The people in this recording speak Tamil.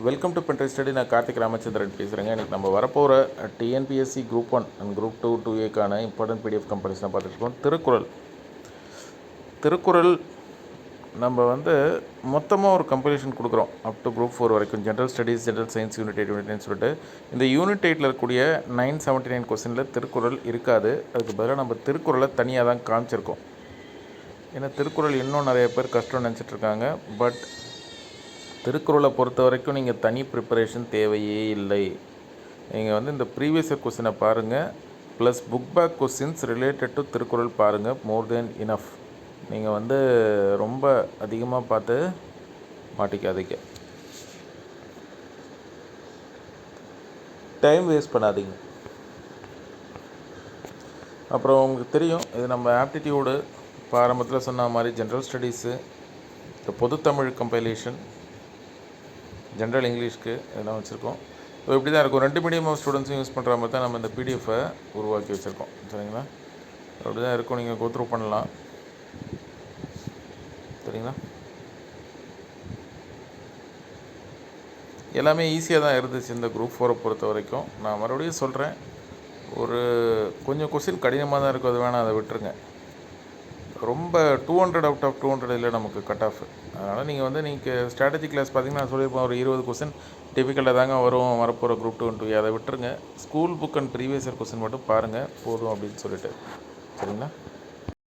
Welcome to பென்ட்ரை study. நான் கார்த்திக் ராமச்சந்திரன் பேசுகிறேங்க. இன்றைக்கி நம்ம வரப்போகிற டிஎன்பிஎஸ்சி குரூப் 1 அண்ட் குரூப் 2 2ஏக்கான இம்பார்ட்டன்ட் பிடிஎஃப் கம்பெனிஸ்லாம் பார்த்துட்ருக்கோம். திருக்குறள் நம்ம மொத்தமாக ஒரு கம்பெனிஷன் கொடுக்குறோம் அப் டு குரூப் 4 வரைக்கும். General studies, general science, unit 8 unit 9 சொல்லிட்டு இந்த யூனிட் 8ல் இருக்கக்கூடிய 979 கொஸ்டினில் திருக்குறள் இருக்காது. அதுக்கு பதிலாக நம்ம திருக்குறளை தனியாக தான் காமிச்சிருக்கோம். ஏன்னா திருக்குறள் இன்னும் நிறைய பேர் கஷ்டம் நினச்சிட்ருக்காங்க. பட் திருக்குறளை பொறுத்த வரைக்கும் நீங்கள் தனி ப்ரிப்பரேஷன் தேவையே இல்லை. நீங்கள் இந்த ப்ரீவியஸ் இயர் கொஸ்டினை பாருங்கள், plus book back questions related to Thirukkural பாருங்கள். More then enough. நீங்கள் ரொம்ப அதிகமாக பார்த்து மாட்டிக்காதீங்க, டைம் வேஸ்ட் பண்ணாதீங்க. அப்புறம் உங்களுக்கு தெரியும், இது நம்ம ஆப்டிடியூடு இப்போ ஆரம்பத்தில் சொன்ன மாதிரி ஜென்ரல் ஸ்டடீஸு, பொதுத்தமிழ் கம்பைலேஷன், ஜென்ரல் இங்கிலீஷ்க்கு இதெல்லாம் வச்சுருக்கோம். ஸோ இப்படி தான் இருக்கும். 2 மீடியம் ஆஃப் ஸ்டூடெண்ட்ஸும் யூஸ் பண்ணுற மாதிரி தான் நம்ம இந்த பிடிஎஃபை உருவாக்கி வச்சுருக்கோம். சரிங்களா? அப்படி தான் இருக்கும். நீங்கள் கோத்ரூ பண்ணலாம். சரிங்களா? எல்லாமே ஈஸியாக தான் இருந்துச்சு இந்த குரூப் 4 பொறுத்த வரைக்கும். நான் மறுபடியும் சொல்கிறேன், கொஞ்சம் கொஸ்டின் கடினமாக தான் இருக்கும். அது வேணால் அதை விட்டுருங்க. ரொம்ப 200 அவுட் ஆஃப் 200 இல்லை நமக்கு கட் ஆஃப். அதனால் நீங்கள் ஸ்ட்ராட்டஜி கிளாஸ் பார்த்தீங்கன்னா நான் சொல்லியிருப்பேன், ஒரு 20 கொஸ்டின் டிஃபிகல்ட்டாக தாங்க வரப்போகிற குரூப் 2 2 அதை விட்டுருங்க. School book and previous year question மட்டும் பாருங்கள் போதும் அப்படின்னு சொல்லிட்டு. சரிங்களா?